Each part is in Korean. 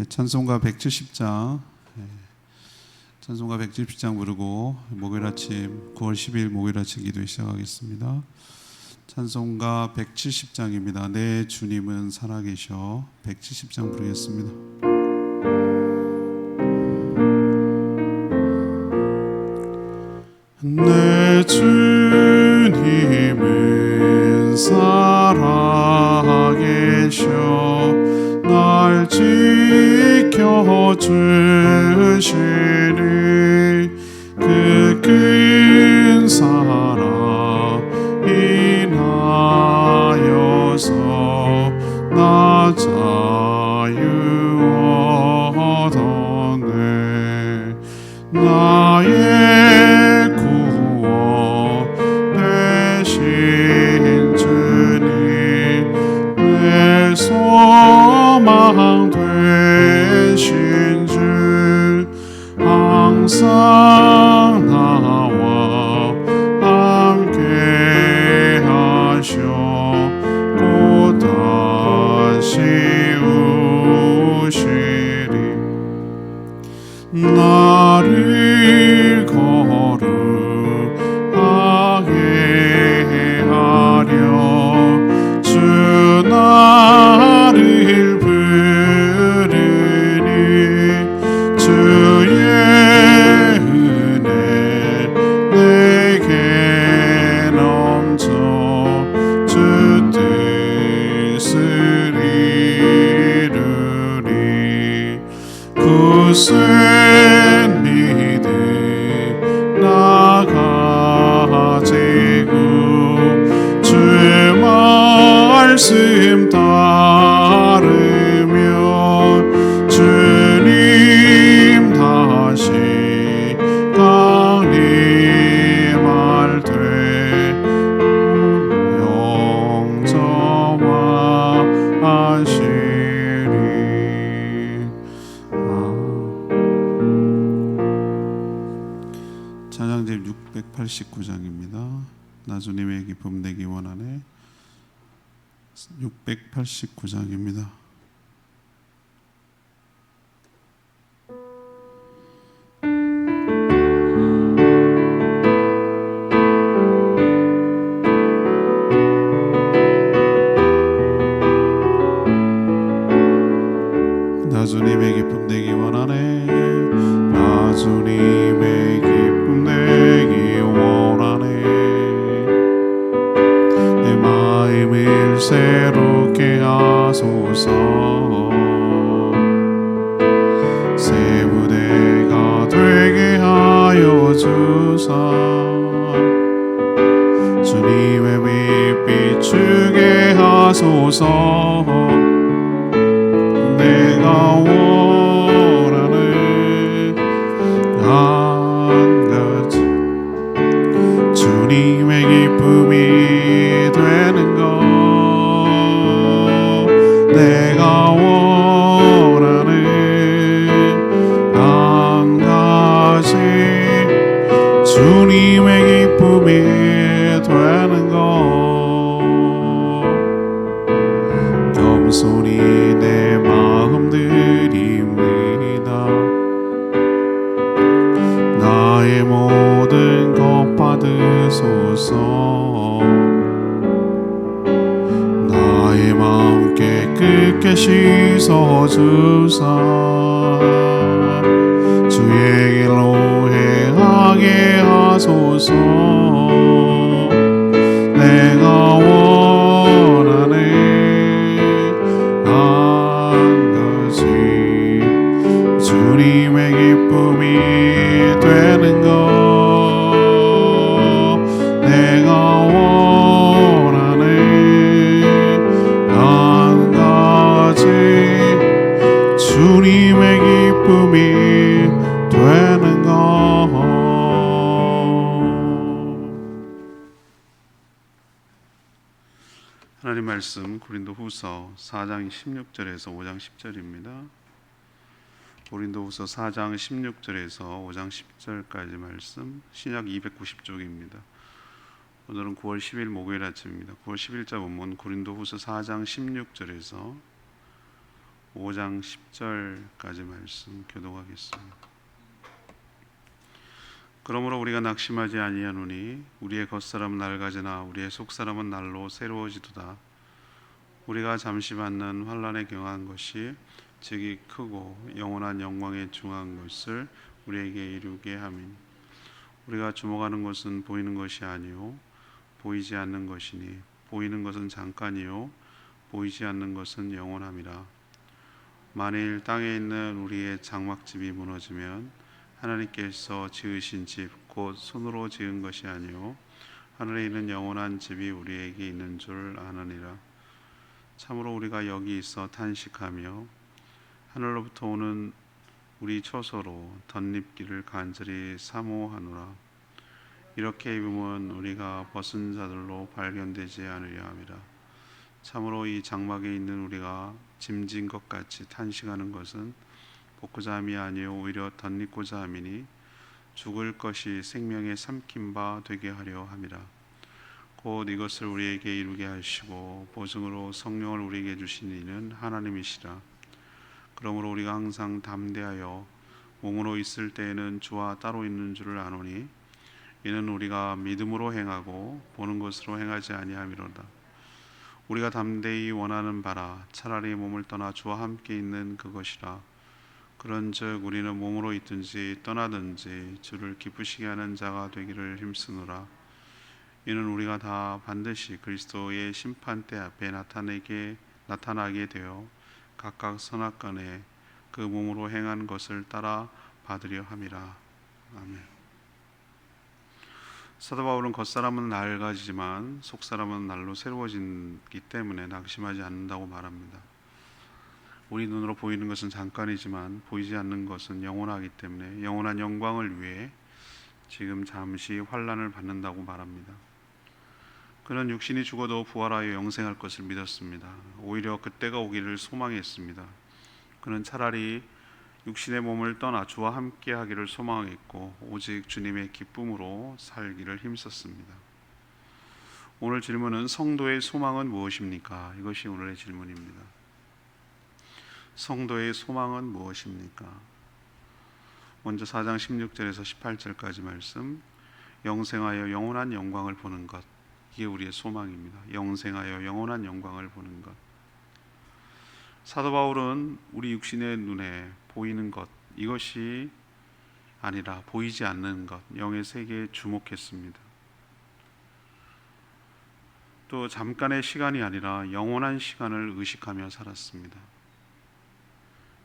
찬송가 170장, 찬송가 170장 부르고 목요일 아침 9월 10일 목요일 아침 기도 시작하겠습니다. 찬송가 170장입니다. 내 주님은 살아계셔. 170장 부르겠습니다. 내 주님은 살아계셔. 날 지켜주시니 그 큰 사랑 인하여서 나 자유 얻었네. 나의 구원 되신 주님, 내 소망 되신 주, 항상 나와 함께 하셔. 곧 다시 오시리. 나를 거룩하게 하려 주 나를 부르니 주의 은혜 내게 넘쳐 주 뜻을 이루리. 굳은 믿음 나 가지고 주 말씀 따르며 주님 다시 강림할 때 영접하시리. 찬양집 689장입니다. 나 주님의 기쁨 내기 원하네. 689장입니다. 나 주님의 기쁨 내기 원하네. 나 주님의 기쁨 내기 원하네. 내 마음을 새롭게 하소서. 새 무대가 되게 하여 주사. 주님의 빛 비추게 하소서. 내가 원하는 한 가지, 주님의 기쁨이 되는 것. 내가 원하는 한 가지, 주님의 기쁨이 되는 것. 겸손히 내 마음 드립니다. 나의 모든 것 받으소서. 나의 마음 깨끗게 씻어주사. 주의 길로 행하게 하소서. 내가 원하는 한 가지, 주님의 기쁨이 되는 것. 내가 원하는 한 가지, 주님의 기쁨이 되는 것. 하나님 말씀 고린도후서 4장 16절에서 5장 10절입니다. 고린도후서 4장 16절에서 5장 10절까지 말씀, 신약 290쪽입니다. 오늘은 9월 10일 목요일 아침입니다. 9월 10일자 본문 고린도후서 4장 16절에서 5장 10절까지 말씀 교독하겠습니다. 그러므로 우리가 낙심하지 아니하노니 우리의 겉사람은 낡아지나 우리의 속사람은 날로 새로워지도다. 우리가 잠시 받는 환난에 경한 것이 즉이 크고 영원한 영광에 중한 것을 우리에게 이루게 함이니 우리가 주목하는 것은 보이는 것이 아니요 보이지 않는 것이니 보이는 것은 잠깐이요 보이지 않는 것은 영원함이라. 만일 땅에 있는 우리의 장막집이 무너지면 하나님께서 지으신 집 곧 손으로 지은 것이 아니요 하늘에 있는 영원한 집이 우리에게 있는 줄 아느니라. 참으로 우리가 여기 있어 탄식하며 하늘로부터 오는 우리 처소로 덧립기를 간절히 사모하노라. 이렇게 입으면 우리가 벗은 자들로 발견되지 않으려 함이라. 참으로 이 장막에 있는 우리가 짐진 것 같이 탄식하는 것은 벗고자 함이 아니요 오히려 덧입고자 함이니 죽을 것이 생명의 삼킨 바 되게 하려 함이라. 곧 이것을 우리에게 이루게 하시고 보증으로 성령을 우리에게 주신 이는 하나님이시라. 그러므로 우리가 항상 담대하여 몸으로 있을 때에는 주와 따로 있는 줄을 아노니 이는 우리가 믿음으로 행하고 보는 것으로 행하지 아니함이로다. 우리가 담대히 원하는 바라 차라리 몸을 떠나 주와 함께 있는 그것이라. 그런즉 우리는 몸으로 있든지 떠나든지 주를 기쁘시게 하는 자가 되기를 힘쓰노라. 이는 우리가 다 반드시 그리스도의 심판대 앞에 나타나게 되어 각각 선악간에 그 몸으로 행한 것을 따라 받으려 함이라. 아멘. 사도 바울은 겉사람은 낡아지지만 속사람은 날로 새로워지기 때문에 낙심하지 않는다고 말합니다. 우리 눈으로 보이는 것은 잠깐이지만 보이지 않는 것은 영원하기 때문에 영원한 영광을 위해 지금 잠시 환난을 받는다고 말합니다. 그는 육신이 죽어도 부활하여 영생할 것을 믿었습니다. 오히려 그때가 오기를 소망했습니다. 그는 차라리 육신의 몸을 떠나 주와 함께 하기를 소망했고 오직 주님의 기쁨으로 살기를 힘썼습니다. 오늘 질문은 성도의 소망은 무엇입니까? 이것이 오늘의 질문입니다. 성도의 소망은 무엇입니까? 먼저 4장 16절에서 18절까지 말씀, 영생하여 영원한 영광을 보는 것, 이게 우리의 소망입니다. 영생하여 영원한 영광을 보는 것. 사도 바울은 우리 육신의 눈에 보이는 것, 이것이 아니라 보이지 않는 것, 영의 세계에 주목했습니다. 또 잠깐의 시간이 아니라 영원한 시간을 의식하며 살았습니다.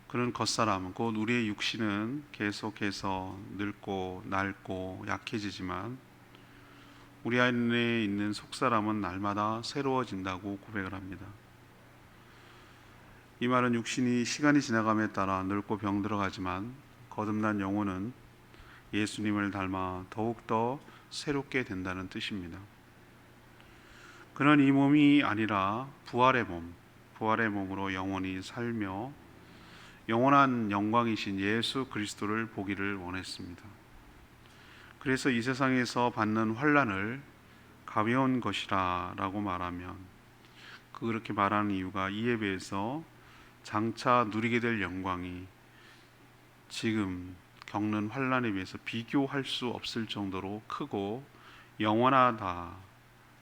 그는 겉사람, 곧 우리의 육신은 계속해서 늙고 낡고 약해지지만 우리 안에 있는 속사람은 날마다 새로워진다고 고백을 합니다. 이 말은 육신이 시간이 지나감에 따라 늙고 병들어가지만 거듭난 영혼은 예수님을 닮아 더욱더 새롭게 된다는 뜻입니다. 그는 이 몸이 아니라 부활의 몸으로 영원히 살며 영원한 영광이신 예수 그리스도를 보기를 원했습니다. 그래서 이 세상에서 받는 환난을 가벼운 것이라 라고 말하면 그렇게 말하는 이유가 이에 비해서 장차 누리게 될 영광이 지금 겪는 환난에 비해서 비교할 수 없을 정도로 크고 영원하다라고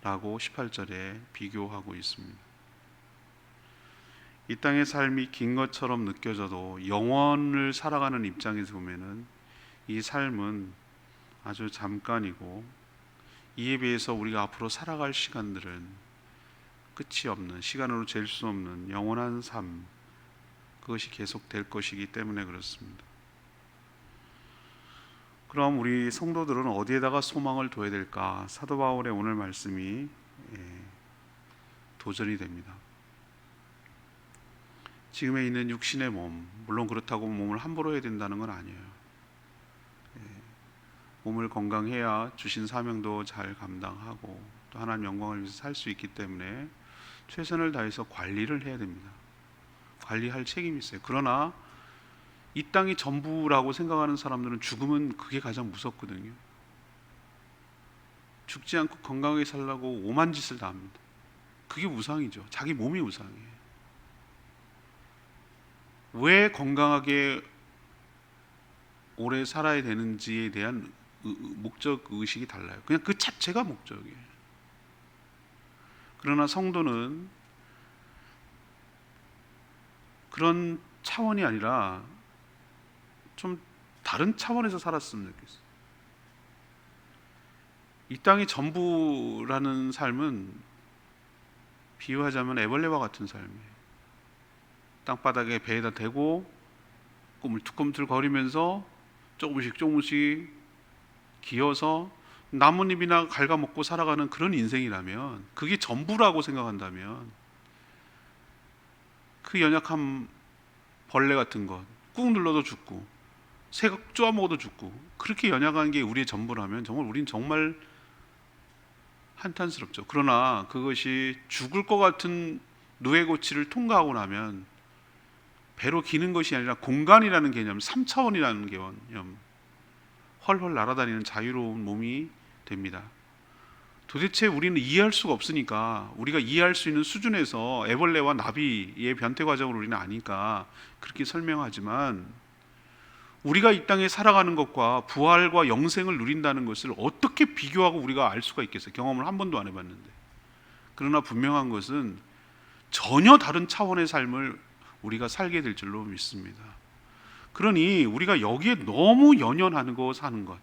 18절에 비교하고 있습니다. 이 땅의 삶이 긴 것처럼 느껴져도 영원을 살아가는 입장에서 보면은 이 삶은 아주 잠깐이고 이에 비해서 우리가 앞으로 살아갈 시간들은 끝이 없는, 시간으로 잴 수 없는 영원한 삶, 그것이 계속될 것이기 때문에 그렇습니다. 그럼 우리 성도들은 어디에다가 소망을 둬야 될까? 사도 바울의 오늘 말씀이 도전이 됩니다. 지금에 있는 육신의 몸, 물론 그렇다고 몸을 함부로 해야 된다는 건 아니에요. 몸을 건강해야 주신 사명도 잘 감당하고 또 하나님 영광을 위해서 살 수 있기 때문에 최선을 다해서 관리를 해야 됩니다. 관리할 책임이 있어요. 그러나 이 땅이 전부라고 생각하는 사람들은 죽으면 그게 가장 무섭거든요. 죽지 않고 건강하게 살라고 오만 짓을 다 합니다. 그게 우상이죠. 자기 몸이 우상이에요. 왜 건강하게 오래 살아야 되는지에 대한 목적 의식이 달라요. 그냥 그 자체가 목적이에요. 그러나 성도는 그런 차원이 아니라 좀 다른 차원에서 살았으면 좋겠어요. 이 땅이 전부라는 삶은 비유하자면 애벌레와 같은 삶이에요. 땅바닥에 배에다 대고 꿈틀꿈틀 거리면서 조금씩 기어서 나뭇잎이나 갉아먹고 살아가는 그런 인생이라면, 그게 전부라고 생각한다면, 그 연약한 벌레 같은 것 꾹 눌러도 죽고 새가 쪼아 먹어도 죽고 그렇게 연약한 게 우리의 전부라면 정말 우린 정말 한탄스럽죠. 그러나 그것이 죽을 것 같은 누에고치를 통과하고 나면 배로 기는 것이 아니라 공간이라는 개념, 3차원이라는 개념, 헐헐 날아다니는 자유로운 몸이 됩니다. 도대체 우리는 이해할 수가 없으니까, 우리가 이해할 수 있는 수준에서 애벌레와 나비의 변태 과정을 우리는 아니까 그렇게 설명하지만, 우리가 이 땅에 살아가는 것과 부활과 영생을 누린다는 것을 어떻게 비교하고 우리가 알 수가 있겠어요? 경험을 한 번도 안 해봤는데. 그러나 분명한 것은 전혀 다른 차원의 삶을 우리가 살게 될 줄로 믿습니다. 그러니 우리가 여기에 너무 연연하고 사는 것,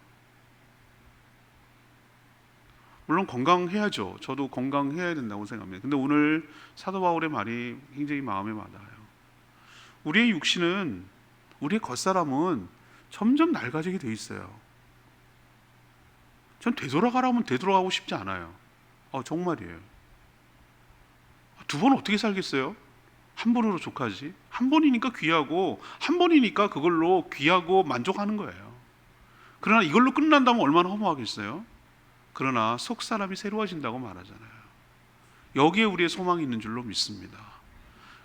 물론 건강해야죠. 저도 건강해야 된다고 생각합니다. 근데 오늘 사도 바울의 말이 굉장히 마음에 와닿아요. 우리의 육신은, 우리의 겉사람은 점점 낡아지게 돼 있어요. 전 되돌아가라면 되돌아가고 싶지 않아요. 정말이에요. 두 번 어떻게 살겠어요? 한 번으로 족하지. 한 번이니까 귀하고, 한 번이니까 그걸로 귀하고 만족하는 거예요. 그러나 이걸로 끝난다면 얼마나 허무하겠어요? 그러나 속 사람이 새로워진다고 말하잖아요. 여기에 우리의 소망이 있는 줄로 믿습니다.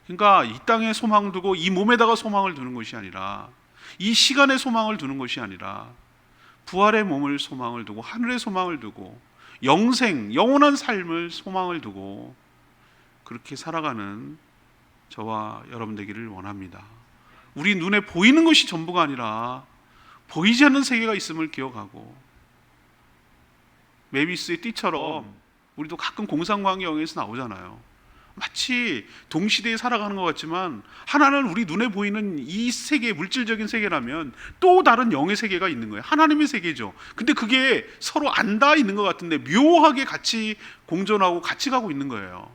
그러니까 이 땅에 소망 두고 이 몸에다가 소망을 두는 것이 아니라, 이 시간에 소망을 두는 것이 아니라, 부활의 몸을 소망을 두고 하늘의 소망을 두고 영생, 영원한 삶을 소망을 두고 그렇게 살아가는 저와 여러분 되기를 원합니다. 우리 눈에 보이는 것이 전부가 아니라 보이지 않는 세계가 있음을 기억하고, 메비스의 띠처럼 우리도 가끔 공상과학의 영역에서 나오잖아요. 마치 동시대에 살아가는 것 같지만 하나는 우리 눈에 보이는 이 세계, 물질적인 세계라면 또 다른 영의 세계가 있는 거예요. 하나님의 세계죠. 근데 그게 서로 안 닿아 있는 것 같은데 묘하게 같이 공존하고 같이 가고 있는 거예요.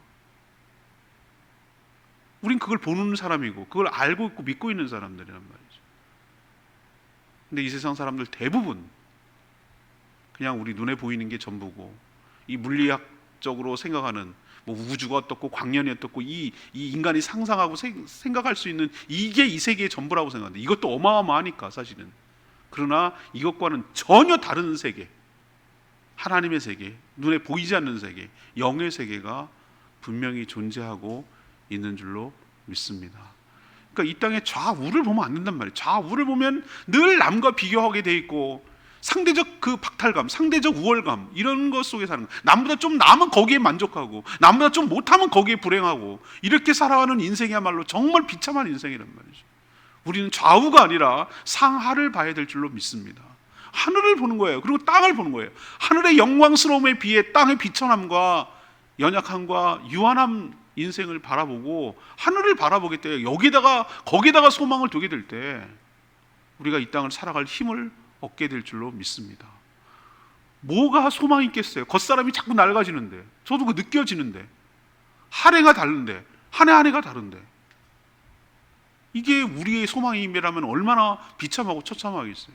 우린 그걸 보는 사람이고 그걸 알고 있고 믿고 있는 사람들이란 말이죠. 근데 이 세상 사람들 대부분 그냥 우리 눈에 보이는 게 전부고, 이 물리학적으로 생각하는 뭐 우주가 어떻고 광년이 어떻고 이 인간이 상상하고 생각할 수 있는 이게 이 세계의 전부라고 생각하는데, 이것도 어마어마하니까 사실은. 그러나 이것과는 전혀 다른 세계, 하나님의 세계, 눈에 보이지 않는 세계, 영의 세계가 분명히 존재하고 있는 줄로 믿습니다. 그러니까 이 땅에 좌우를 보면 안 된단 말이에요. 좌우를 보면 늘 남과 비교하게 돼 있고, 상대적 그 박탈감, 상대적 우월감, 이런 것 속에 사는 거예요. 남보다 좀 나으면 거기에 만족하고, 남보다 좀 못하면 거기에 불행하고, 이렇게 살아가는 인생이야말로 정말 비참한 인생이란 말이죠. 우리는 좌우가 아니라 상하를 봐야 될 줄로 믿습니다. 하늘을 보는 거예요. 그리고 땅을 보는 거예요. 하늘의 영광스러움에 비해 땅의 비천함과 연약함과 유한함 인생을 바라보고 하늘을 바라보게 때, 거기다가 소망을 두게 될 때 우리가 이 땅을 살아갈 힘을 얻게 될 줄로 믿습니다. 뭐가 소망이 있겠어요? 겉사람이 자꾸 낡아지는데, 저도 그 느껴지는데, 한 해가 다른데, 한 해가 다른데, 이게 우리의 소망임이라면 얼마나 비참하고 처참하겠어요.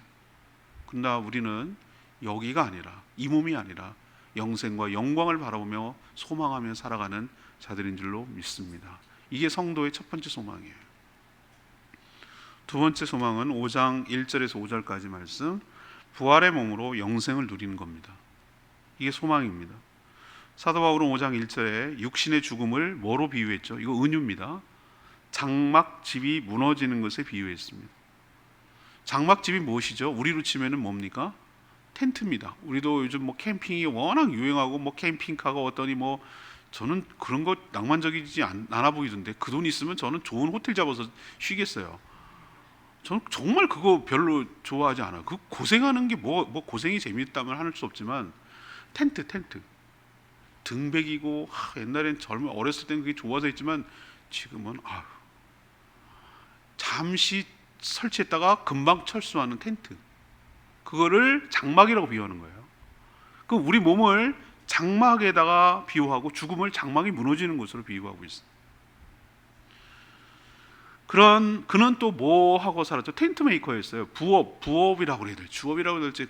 그러나 우리는 여기가 아니라, 이 몸이 아니라 영생과 영광을 바라보며 소망하며 살아가는 자들인 줄로 믿습니다. 이게 성도의 첫 번째 소망이에요. 두 번째 소망은 5장 1절에서 5절까지 말씀, 부활의 몸으로 영생을 누리는 겁니다. 이게 소망입니다. 사도 바울은 5장 1절에 육신의 죽음을 뭐로 비유했죠? 이거 은유입니다. 장막집이 무너지는 것에 비유했습니다. 장막집이 무엇이죠? 우리로 치면은 뭡니까? 텐트입니다. 우리도 요즘 뭐 캠핑이 워낙 유행하고, 뭐 캠핑카가 어떠니 뭐 저는 그런 거 낭만적이지 않아 보이던데 그 돈 있으면 저는 좋은 호텔 잡아서 쉬겠어요. 저는 정말 그거 별로 좋아하지 않아요. 그 고생하는 게 뭐 고생이 재미있다면 할 수 없지만 텐트 등백이고 옛날엔 어렸을 땐 그게 좋아서 했지만 지금은 잠시 설치했다가 금방 철수하는 텐트, 그거를 장막이라고 비유하는 거예요. 그 우리 몸을 장막에다가 비유하고 죽음을 장막이 무너지는 것으로 비유하고 있어요. 그는 또 뭐 하고 살았죠? 텐트 메이커였어요. 부업이라고 그래야 돼. 주업이라고 해야 될지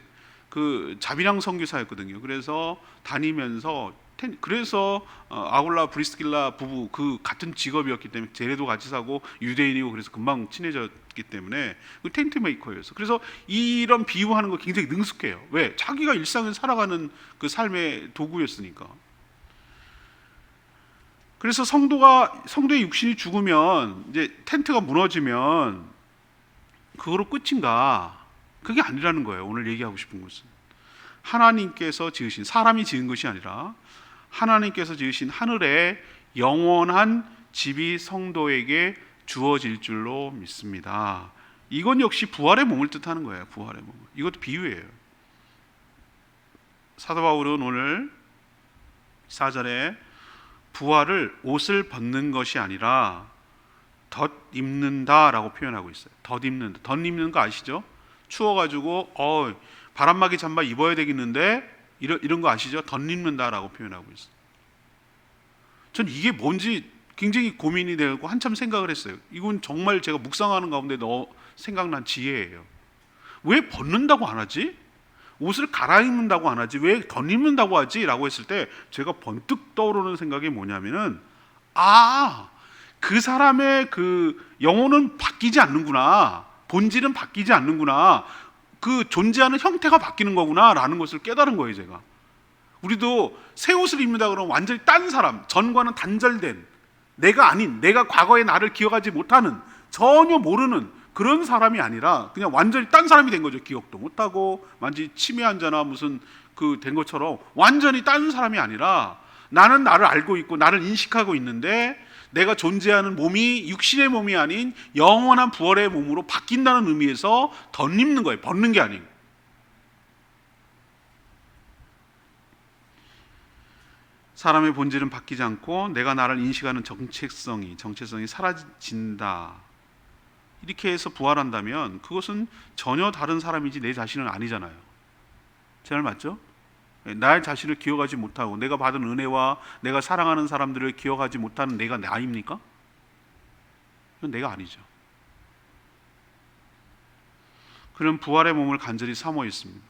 그 자비랑 선교사였거든요. 그래서 다니면서 그래서 아굴라 브리스길라 부부 그 같은 직업이었기 때문에 재래도 같이 사고 유대인이고 그래서 금방 친해졌기 때문에 그 텐트 메이커였어. 그래서 이런 비유하는 거 굉장히 능숙해요. 왜? 자기가 일상을 살아가는 그 삶의 도구였으니까. 그래서 성도의 육신이 죽으면 이제 텐트가 무너지면 그거로 끝인가? 그게 아니라는 거예요. 오늘 얘기하고 싶은 것은 하나님께서 지으신, 사람이 지은 것이 아니라 하나님께서 지으신 하늘의 영원한 집이 성도에게 주어질 줄로 믿습니다. 이건 역시 부활의 몸을 뜻하는 거예요. 부활의 몸. 이것도 비유예요. 사도 바울은 오늘 4절에 부활을 옷을 벗는 것이 아니라 덧 입는다라고 표현하고 있어요. 덧 입는 거 아시죠? 추워가지고 바람막이 잠바 입어야 되겠는데 이런 거 아시죠? 덧 입는다라고 표현하고 있어요. 전 이게 뭔지 굉장히 고민이 되고 한참 생각을 했어요. 이건 정말 제가 묵상하는 가운데 생각난 지혜예요. 왜 벗는다고 안 하지? 옷을 갈아입는다고 안 하지? 왜 덧 입는다고 하지? 라고 했을 때 제가 번뜩 떠오르는 생각이 뭐냐면은 그 사람의 그 영혼은 바뀌지 않는구나, 본질은 바뀌지 않는구나, 그 존재하는 형태가 바뀌는 거구나 라는 것을 깨달은 거예요. 제가 우리도 새 옷을 입는다 그러면 완전히 딴 사람, 전과는 단절된, 내가 아닌, 내가 과거의 나를 기억하지 못하는, 전혀 모르는 그런 사람이 아니라 그냥 완전히 딴 사람이 된 거죠. 기억도 못하고 완전히 치매 환자나 무슨 그 된 것처럼 완전히 딴 사람이 아니라 나는 나를 알고 있고 나를 인식하고 있는데 내가 존재하는 몸이 육신의 몸이 아닌 영원한 부활의 몸으로 바뀐다는 의미에서 덧입는 거예요. 벗는 게 아니고. 사람의 본질은 바뀌지 않고 내가 나를 인식하는 정체성이 사라진다. 이렇게 해서 부활한다면 그것은 전혀 다른 사람이지 내 자신은 아니잖아요. 제 말 맞죠? 나의 자신을 기억하지 못하고 내가 받은 은혜와 내가 사랑하는 사람들을 기억하지 못하는 내가 나입니까? 그건 내가 아니죠. 그는 부활의 몸을 간절히 사모했습니다.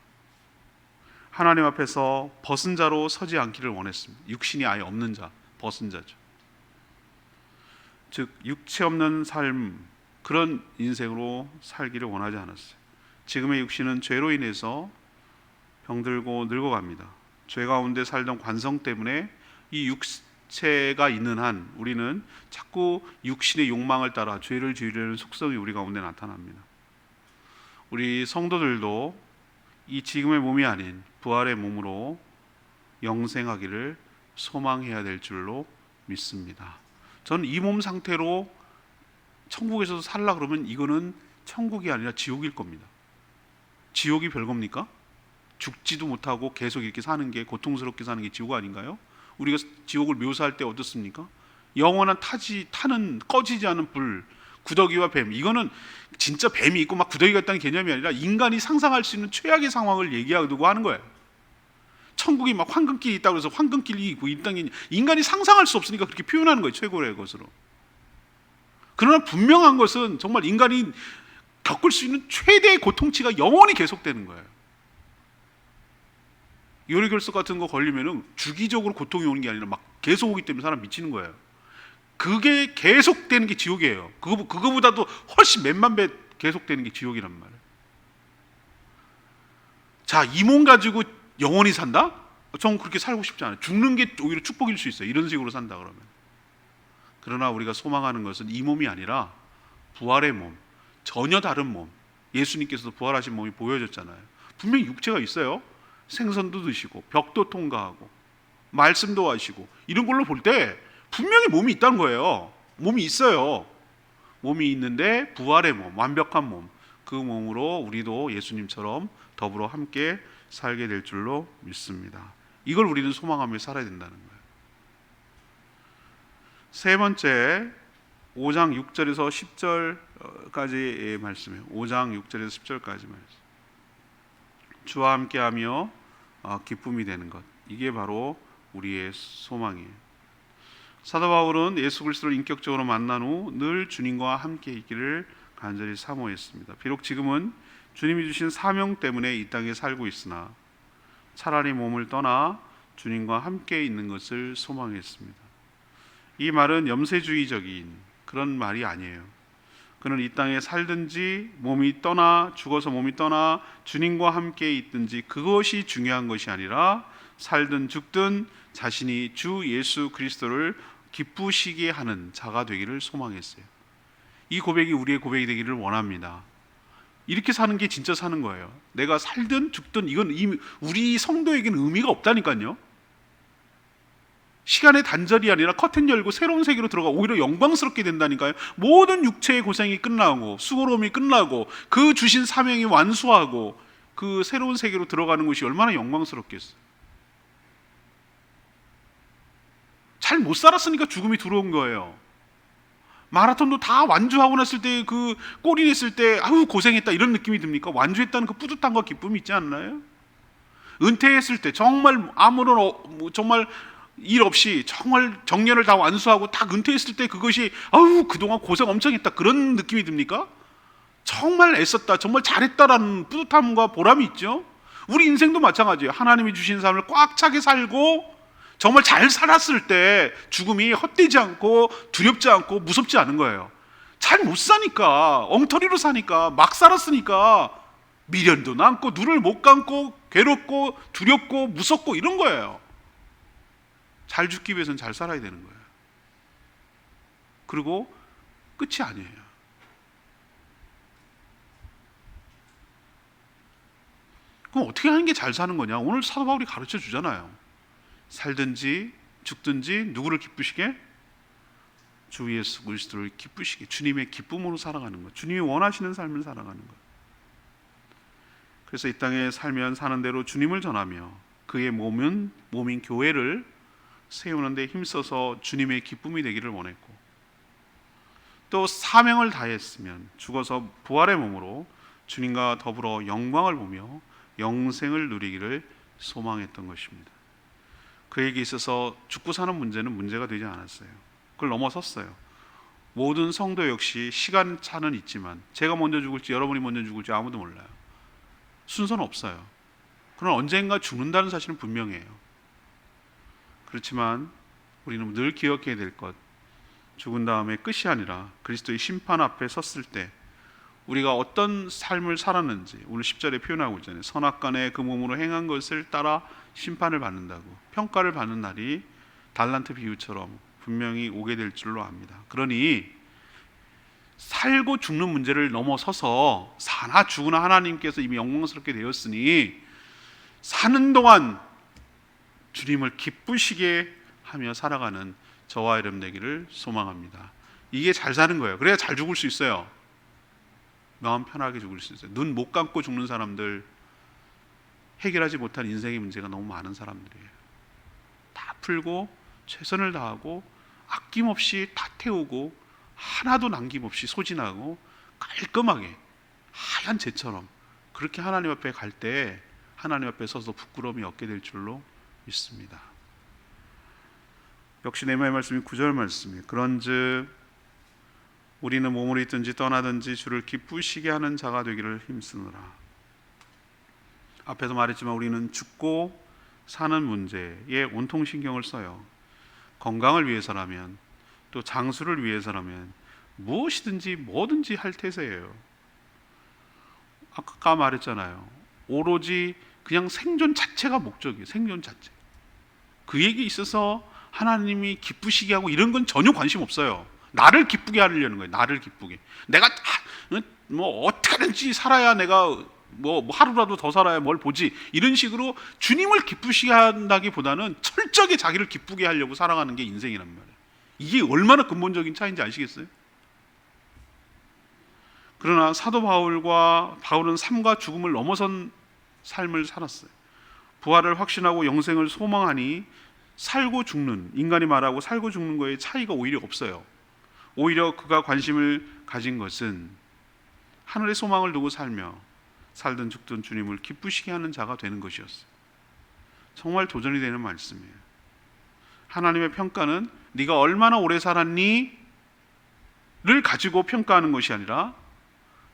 하나님 앞에서 벗은 자로 서지 않기를 원했습니다. 육신이 아예 없는 자, 벗은 자죠. 즉 육체 없는 삶, 그런 인생으로 살기를 원하지 않았어요. 지금의 육신은 죄로 인해서 병들고 늙어갑니다. 죄 가운데 살던 관성 때문에 이 육체가 있는 한 우리는 자꾸 육신의 욕망을 따라 죄를 지으려는 속성이 우리 가운데 나타납니다. 우리 성도들도 이 지금의 몸이 아닌 부활의 몸으로 영생하기를 소망해야 될 줄로 믿습니다. 저는 이 몸 상태로 천국에서도 살라 그러면 이거는 천국이 아니라 지옥일 겁니다. 지옥이 별겁니까? 죽지도 못하고 계속 이렇게 사는 게, 고통스럽게 사는 게 지옥 아닌가요? 우리가 지옥을 묘사할 때 어떻습니까? 영원한 타는 꺼지지 않은 불, 구더기와 뱀. 이거는 진짜 뱀이 있고 막 구더기가 있다는 개념이 아니라 인간이 상상할 수 있는 최악의 상황을 얘기하고 하는 거예요. 천국이 막 황금길이 있다고 해서 황금길이 있고 이 땅에 인간이 상상할 수 없으니까 그렇게 표현하는 거예요. 최고의 것으로. 그러나 분명한 것은 정말 인간이 겪을 수 있는 최대의 고통치가 영원히 계속되는 거예요. 요리결석 같은 거 걸리면은 주기적으로 고통이 오는 게 아니라 막 계속 오기 때문에 사람 미치는 거예요. 그게 계속되는 게 지옥이에요. 그거보다도 훨씬 몇만 배 계속되는 게 지옥이란 말이에요. 자, 이 몸 가지고 영원히 산다? 전 그렇게 살고 싶지 않아요. 죽는 게 오히려 축복일 수 있어요. 이런 식으로 산다 그러면. 그러나 우리가 소망하는 것은 이 몸이 아니라 부활의 몸, 전혀 다른 몸. 예수님께서도 부활하신 몸이 보여졌잖아요. 분명히 육체가 있어요. 생선도 드시고 벽도 통과하고 말씀도 하시고 이런 걸로 볼 때 분명히 몸이 있다는 거예요. 몸이 있어요. 몸이 있는데 부활의 몸, 완벽한 몸, 그 몸으로 우리도 예수님처럼 더불어 함께 살게 될 줄로 믿습니다. 이걸 우리는 소망하며 살아야 된다는 거예요. 세 번째, 5장 6절에서 10절까지의 말씀이에요. 5장 6절에서 10절까지 말씀. 주와 함께하며 기쁨이 되는 것, 이게 바로 우리의 소망이에요. 사도 바울은 예수 그리스도를 인격적으로 만난 후 늘 주님과 함께 있기를 간절히 사모했습니다. 비록 지금은 주님이 주신 사명 때문에 이 땅에 살고 있으나 차라리 몸을 떠나 주님과 함께 있는 것을 소망했습니다. 이 말은 염세주의적인 그런 말이 아니에요. 그는 이 땅에 살든지 몸이 떠나 죽어서 몸이 떠나 주님과 함께 있든지 그것이 중요한 것이 아니라 살든 죽든 자신이 주 예수 그리스도를 기쁘시게 하는 자가 되기를 소망했어요. 이 고백이 우리의 고백이 되기를 원합니다. 이렇게 사는 게 진짜 사는 거예요. 내가 살든 죽든 이건 이미 우리 성도에게는 의미가 없다니까요. 시간의 단절이 아니라 커튼 열고 새로운 세계로 들어가 오히려 영광스럽게 된다니까요. 모든 육체의 고생이 끝나고 수고로움이 끝나고 그 주신 사명이 완수하고 그 새로운 세계로 들어가는 것이 얼마나 영광스럽겠어요. 잘 못 살았으니까 죽음이 들어온 거예요. 마라톤도 다 완주하고 났을 때 그 골이 냈을 때 아우 고생했다 이런 느낌이 듭니까? 완주했다는 그 뿌듯함과 기쁨이 있지 않나요? 은퇴했을 때 정말 아무런 정말 일 없이 정말 정년을 다 완수하고 딱 은퇴했을 때 그것이 아우 그동안 고생 엄청 했다 그런 느낌이 듭니까? 정말 애썼다 정말 잘했다라는 뿌듯함과 보람이 있죠. 우리 인생도 마찬가지예요. 하나님이 주신 삶을 꽉 차게 살고 정말 잘 살았을 때 죽음이 헛되지 않고 두렵지 않고 무섭지 않은 거예요. 잘 못 사니까 엉터리로 사니까 막 살았으니까 미련도 남고 눈을 못 감고 괴롭고 두렵고 무섭고 이런 거예요. 잘 죽기 위해서는 잘 살아야 되는 거예요. 그리고 끝이 아니에요. 그럼 어떻게 하는 게 잘 사는 거냐? 오늘 사도 바울이 가르쳐 주잖아요. 살든지 죽든지 누구를 기쁘시게? 주 예수 그리스도를 기쁘시게, 주님의 기쁨으로 살아가는 것, 주님이 원하시는 삶을 살아가는 것. 그래서 이 땅에 살면 사는 대로 주님을 전하며 그의 몸인 교회를 세우는 데 힘써서 주님의 기쁨이 되기를 원했고, 또 사명을 다했으면 죽어서 부활의 몸으로 주님과 더불어 영광을 보며 영생을 누리기를 소망했던 것입니다. 그에게 있어서 죽고 사는 문제는 문제가 되지 않았어요. 그걸 넘어섰어요. 모든 성도 역시 시간 차는 있지만 제가 먼저 죽을지 여러분이 먼저 죽을지 아무도 몰라요. 순서는 없어요. 그러나 언젠가 죽는다는 사실은 분명해요. 그렇지만 우리는 늘 기억해야 될 것, 죽은 다음에 끝이 아니라 그리스도의 심판 앞에 섰을 때 우리가 어떤 삶을 살았는지 오늘 10절에 표현하고 있잖아요. 선악간에 그 몸으로 행한 것을 따라 심판을 받는다고, 평가를 받는 날이 달란트 비유처럼 분명히 오게 될 줄로 압니다. 그러니 살고 죽는 문제를 넘어서서 사나 죽으나 하나님께서 이미 영광스럽게 되었으니 사는 동안 주님을 기쁘시게 하며 살아가는 저와 여러분 되기를 소망합니다. 이게 잘 사는 거예요. 그래야 잘 죽을 수 있어요. 마음 편하게 죽을 수 있어요. 눈 못 감고 죽는 사람들, 해결하지 못한 인생의 문제가 너무 많은 사람들이에요. 다 풀고 최선을 다하고 아낌없이 다 태우고 하나도 남김없이 소진하고 깔끔하게 하얀 재처럼 그렇게 하나님 앞에 갈 때 하나님 앞에 서서 부끄러움이 없게 될 줄로 믿습니다. 역시 네마의 말씀이 9절 말씀이에요. 그런즉 우리는 몸으로 있든지 떠나든지 주를 기쁘시게 하는 자가 되기를 힘쓰느라. 앞에서 말했지만 우리는 죽고 사는 문제에 온통 신경을 써요. 건강을 위해서라면 또 장수를 위해서라면 무엇이든지 뭐든지 할 태세예요. 아까 말했잖아요. 오로지 그냥 생존 자체가 목적이에요. 생존 자체. 그에게 있어서 하나님이 기쁘시게 하고 이런 건 전혀 관심 없어요. 나를 기쁘게 하려는 거예요. 나를 기쁘게. 내가 뭐 어떻게든지 살아야 내가 뭐 하루라도 더 살아야 뭘 보지, 이런 식으로 주님을 기쁘시게 한다기보다는 철저하게 자기를 기쁘게 하려고 살아가는 게 인생이란 말이에요. 이게 얼마나 근본적인 차이인지 아시겠어요? 그러나 사도 바울은 삶과 죽음을 넘어선 삶을 살았어요. 부활을 확신하고 영생을 소망하니 살고 죽는, 인간이 말하고 살고 죽는 거에 차이가 오히려 없어요. 오히려 그가 관심을 가진 것은 하늘의 소망을 두고 살며 살든 죽든 주님을 기쁘시게 하는 자가 되는 것이었어요. 정말 도전이 되는 말씀이에요. 하나님의 평가는 네가 얼마나 오래 살았니? 를 가지고 평가하는 것이 아니라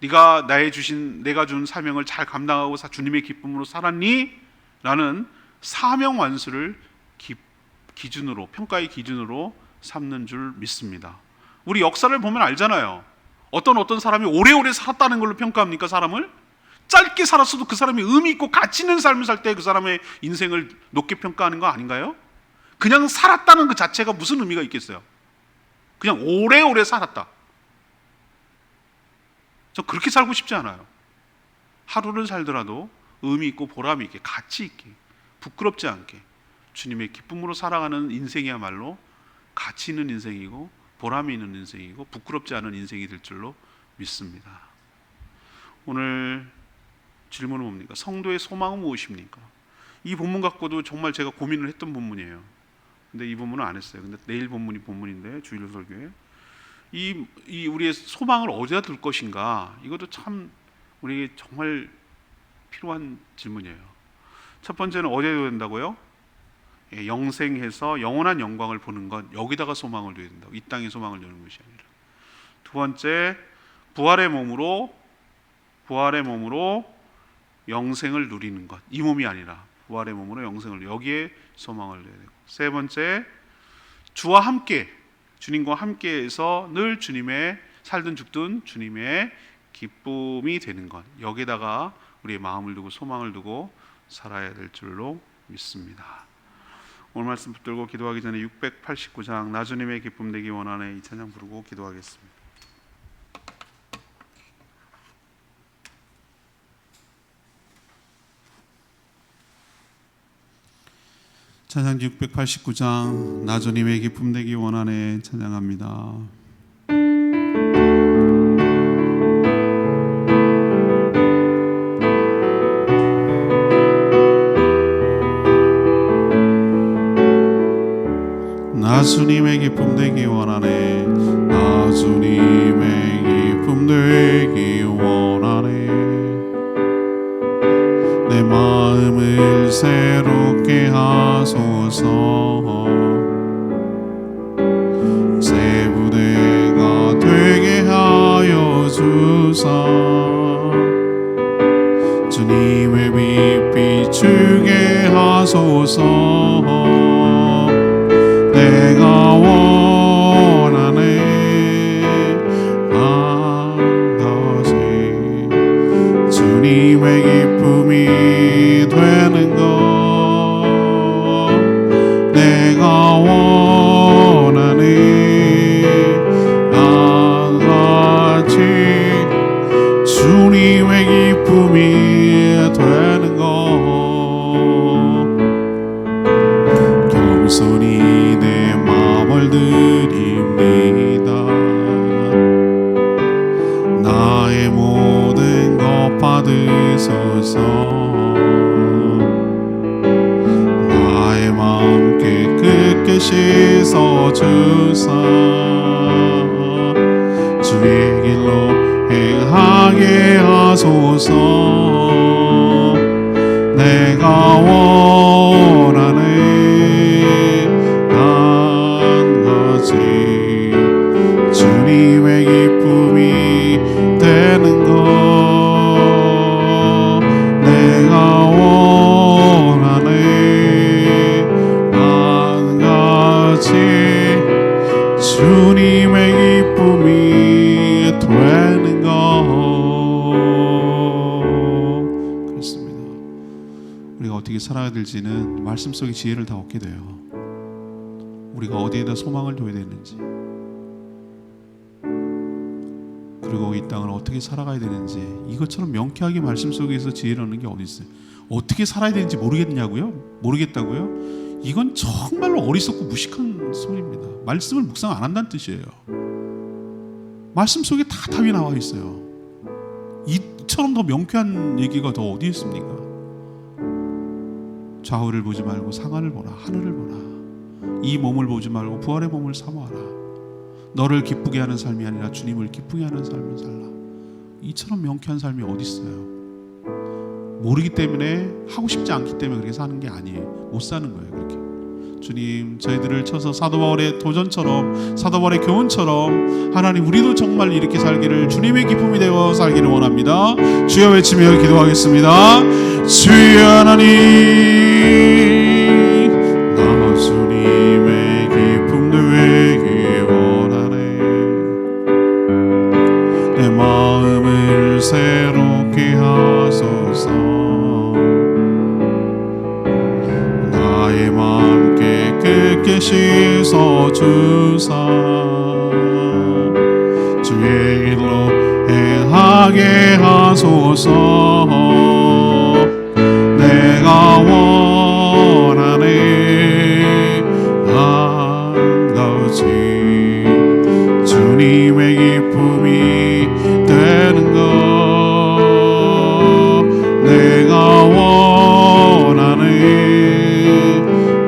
네가 내가 준 사명을 잘 감당하고 주님의 기쁨으로 살았니? 라는 사명 완수를 기준으로, 평가의 기준으로 삼는 줄 믿습니다. 우리 역사를 보면 알잖아요. 어떤 사람이 오래오래 살았다는 걸로 평가합니까? 사람을? 짧게 살았어도 그 사람이 의미 있고 가치 있는 삶을 살 때 그 사람의 인생을 높게 평가하는 거 아닌가요? 그냥 살았다는 그 자체가 무슨 의미가 있겠어요? 그냥 오래오래 살았다. 저 그렇게 살고 싶지 않아요. 하루를 살더라도 의미 있고 보람이 있게, 가치 있게, 부끄럽지 않게 주님의 기쁨으로 살아가는 인생이야말로 가치 있는 인생이고 보람이 있는 인생이고 부끄럽지 않은 인생이 될 줄로 믿습니다. 오늘 질문은 뭡니까? 성도의 소망은 무엇입니까? 이 본문 갖고도 정말 제가 고민을 했던 본문이에요. 근데 이 본문은 안 했어요. 근데 내일 본문인데 주일 설교에 이 우리의 소망을 어디다 둘 것인가? 이것도 참 우리에게 정말 필요한 질문이에요. 첫 번째는 어디에 둬야 된다고요? 영생해서 영원한 영광을 보는 것, 여기다가 소망을 둬야 된다고. 이 땅에 소망을 두는 것이 아니라. 두 번째, 부활의 몸으로 영생을 누리는 것. 이 몸이 아니라 부활의 몸으로 영생을, 여기에 소망을 둬야 되고. 세 번째, 주와 함께, 주님과 함께해서 늘 주님의, 살든 죽든 주님의 기쁨이 되는 것, 여기다가 우리의 마음을 두고 소망을 두고 살아야 될 줄로 믿습니다. 오늘 말씀 붙들고 기도하기 전에 689장 나 주님의 기쁨 되기 원하네, 이 찬양 부르고 기도하겠습니다. 찬양지 689장 나 주님의 기쁨 되기 원하네 찬양합니다. 나 주님의 기쁨 되기 원하네, 나 주님의 기쁨 되기 원하네, 내 마음을 새롭게 하소서, 새 부대가 되게 하여 주사, 주님의 빛 비추게 하소서, 내가 원하네 한 가지, 주님의 기쁨이 되는 것, 내가 원하네 한 가지, 주님의 기쁨이 되는 것, 겸손히 내 마음을 드립니다. 나의 모든 것 받으소서, 나의 마음 깨끗게 씻어주사, 주의 길로 행하게 하소서, 내가 원하네 주님의 기쁨이 되는 것, 내가 원하네 한 가지, 주님의 기쁨이 되는 것. 그렇습니다. 우리가 어떻게 살아야 될지는 말씀 속의 지혜를 다 얻게 돼요. 우리가 어디에다 소망을 둬야 되는지. 그리고 이 땅을 어떻게 살아가야 되는지 이것처럼 명쾌하게 말씀 속에서 지혜를 얻는 게 어디 있어요? 어떻게 살아야 되는지 모르겠냐고요? 모르겠다고요? 이건 정말로 어리석고 무식한 소리입니다. 말씀을 묵상 안 한다는 뜻이에요. 말씀 속에 다 답이 나와 있어요. 이처럼 더 명쾌한 얘기가 더 어디 있습니까? 좌우를 보지 말고 상하를 보라, 하늘을 보라. 이 몸을 보지 말고 부활의 몸을 사모하라. 너를 기쁘게 하는 삶이 아니라 주님을 기쁘게 하는 삶을 살라. 이처럼 명쾌한 삶이 어디 있어요? 모르기 때문에, 하고 싶지 않기 때문에 그렇게 사는 게 아니에요. 못 사는 거예요. 그렇게 주님, 저희들을 쳐서 사도 바울의 도전처럼, 사도 바울의 교훈처럼 하나님, 우리도 정말 이렇게 살기를, 주님의 기쁨이 되어 살기를 원합니다. 주여 외치며 기도하겠습니다. 주여 하나님, 나 주님의 기쁨 되기 원하네. 내 마음을 새롭게 하소서. 나의 마음 깨끗게 씻어주사 주의 길로 행하게 하소서. 내가 원하네 한가지 주님의 기쁨이 되는 것. 내가 원하네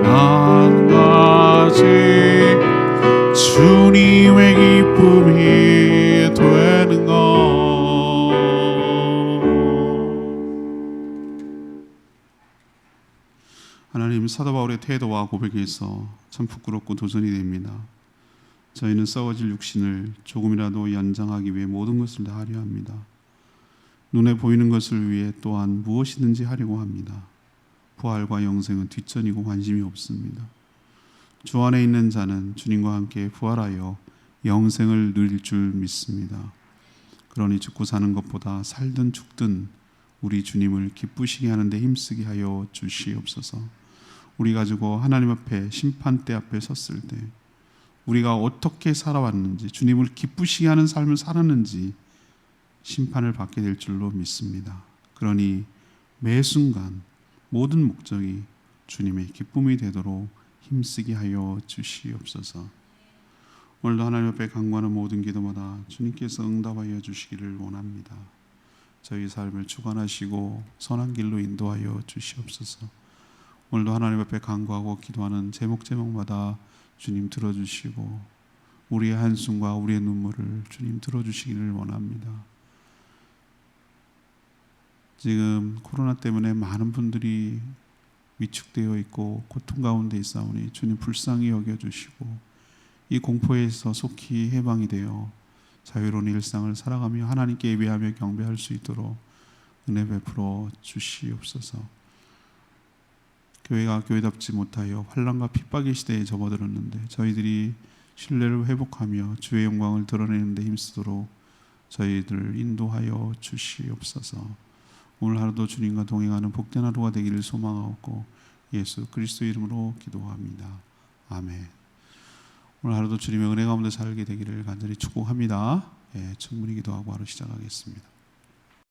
한가지 주님의 기쁨이 되는 것. 하나님, 사도 바울의 태도와 고백에서 참 부끄럽고 도전이 됩니다. 저희는 썩어질 육신을 조금이라도 연장하기 위해 모든 것을 다 하려 합니다. 눈에 보이는 것을 위해 또한 무엇이든지 하려고 합니다. 부활과 영생은 뒷전이고 관심이 없습니다. 주 안에 있는 자는 주님과 함께 부활하여 영생을 누릴 줄 믿습니다. 그러니 죽고 사는 것보다 살든 죽든 우리 주님을 기쁘시게 하는데 힘쓰게 하여 주시옵소서. 우리 가지고 하나님 앞에, 심판대 앞에 섰을 때 우리가 어떻게 살아왔는지, 주님을 기쁘시게 하는 삶을 살았는지 심판을 받게 될 줄로 믿습니다. 그러니 매 순간 모든 목적이 주님의 기쁨이 되도록 힘쓰게 하여 주시옵소서. 오늘도 하나님 앞에 간구하는 모든 기도마다 주님께서 응답하여 주시기를 원합니다. 저희 삶을 주관하시고 선한 길로 인도하여 주시옵소서. 오늘도 하나님 앞에 간구하고 기도하는 제목마다 주님 들어주시고 우리의 한숨과 우리의 눈물을 주님 들어주시기를 원합니다. 지금 코로나 때문에 많은 분들이 위축되어 있고 고통 가운데 있사오니 주님 불쌍히 여겨주시고 이 공포에서 속히 해방이 되어 자유로운 일상을 살아가며 하나님께 예배하며 경배할 수 있도록 은혜 베풀어 주시옵소서. 교회가 교회답지 못하여 환난과 핍박의 시대에 접어들었는데 저희들이 신뢰를 회복하며 주의 영광을 드러내는 데 힘쓰도록 저희들을 인도하여 주시옵소서. 오늘 하루도 주님과 동행하는 복된 하루가 되기를 소망하옵고 예수 그리스도 이름으로 기도합니다. 아멘. 오늘 하루도 주님의 은혜 가운데 살게 되기를 간절히 축복합니다. 충분히 기도하고 하루 시작하겠습니다.